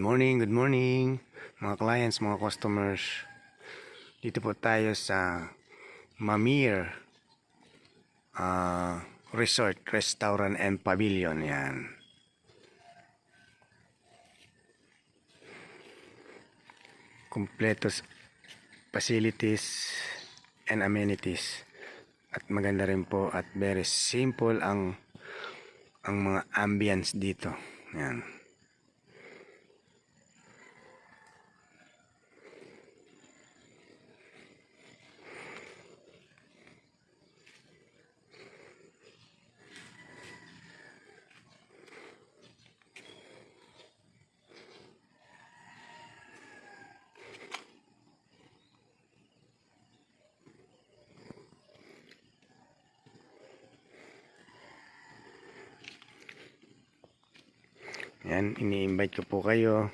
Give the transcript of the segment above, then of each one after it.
Good morning mga clients, mga customers. Dito po tayo sa Mamir Resort, Restaurant and Pavilion. Yan. Kompletos facilities and amenities. At maganda rin po at very simple ang mga ambience dito. Yan. Yan, ini-invite ko po kayo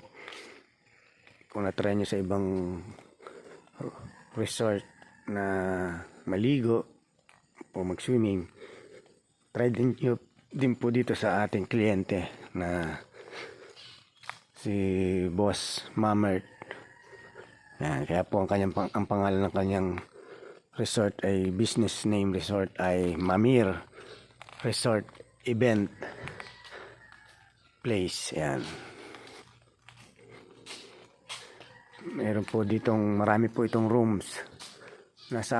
kung na-try nyo sa ibang resort na maligo o mag-swimming. Try din po dito sa ating kliyente na si Boss Mamert. Yan, kaya po ang pangalan ng kanyang resort ay business name resort ay Mamir Resort Event Place. Yan. Meron po ditong marami po itong rooms. Nasa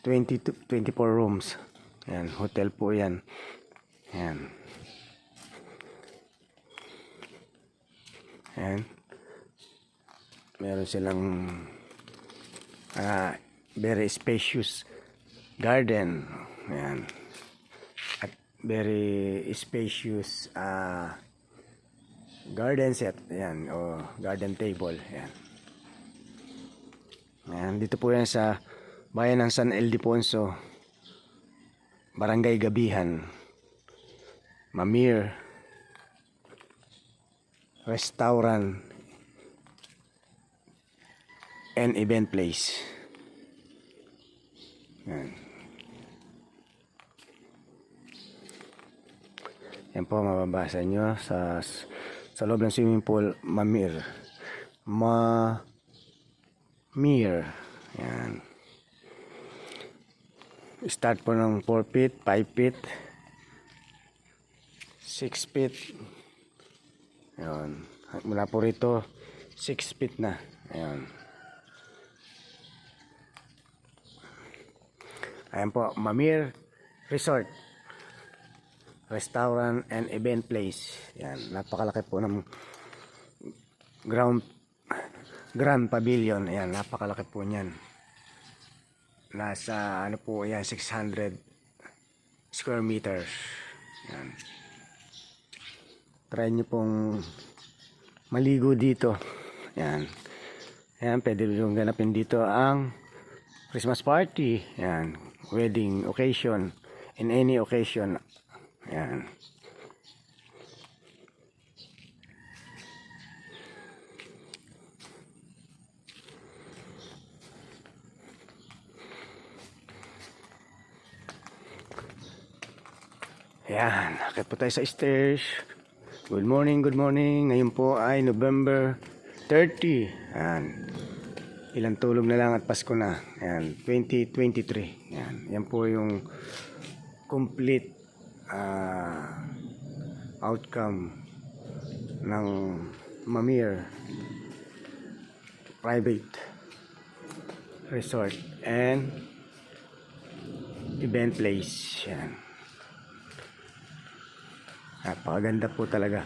20 to 24 rooms. Yan, hotel po yan. Yan. Yan. Meron silang very spacious garden. Yan. At very spacious garden set. Yan, o garden table. Yan. Yan, dito po yan sa bayan ng San Ildefonso, Barangay Gabihan, Mamir Restaurant and Event Place. Yan. Yan po, mababasa nyo sa loob ng swimming pool, Mamir. Yan. Start po ng 4 feet, 5 feet, 6 feet. Yan. Mula po rito, 6 feet na. Ayan. Ayan po, Mamir Resort, Restaurant and Event Place. Yan, napakalaki po ng Grand Pavilion. Ayan, napakalaki po niyan. Nasa ano po yan, 600 square meters. Yan. Try nyo pong maligo dito. Yan. Yan, pwede yung ganapin dito ang Christmas party. Yan. Wedding occasion. In any occasion. Yan. Yan. Akit po tayo sa stairs. Good morning, good morning. Ngayon po ay November 30. Yan. Ilang tulog na lang at Pasko na. Yan. 2023. Yan. Yan po yung complete outcome ng Mamir Private Resort and Event Place. Yan. Napakaganda po talaga.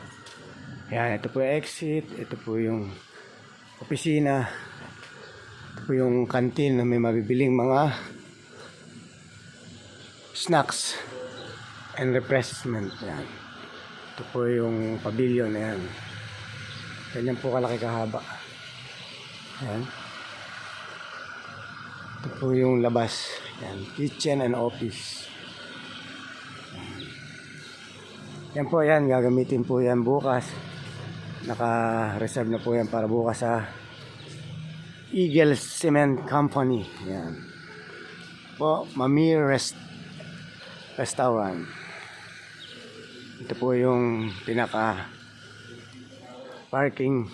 Yan, ito po yung exit. Ito po yung opisina. Ito po yung canteen na may mabibiling mga snacks and refreshment. Yan. Ito po yung pavilion. Yan. Ganyan po kalaki kahaba. Yan. Ito po yung labas. Yan. Kitchen and office. Yan po yan, gagamitin po yan bukas. Naka-reserve na po yan para bukas sa Eagle Cement Company. Yan. Po, Mamir Restaurant. Ito po yung pinaka parking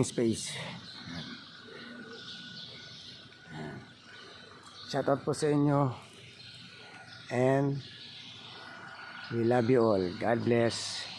space. Shoutout po sa inyo and we love you all. God bless.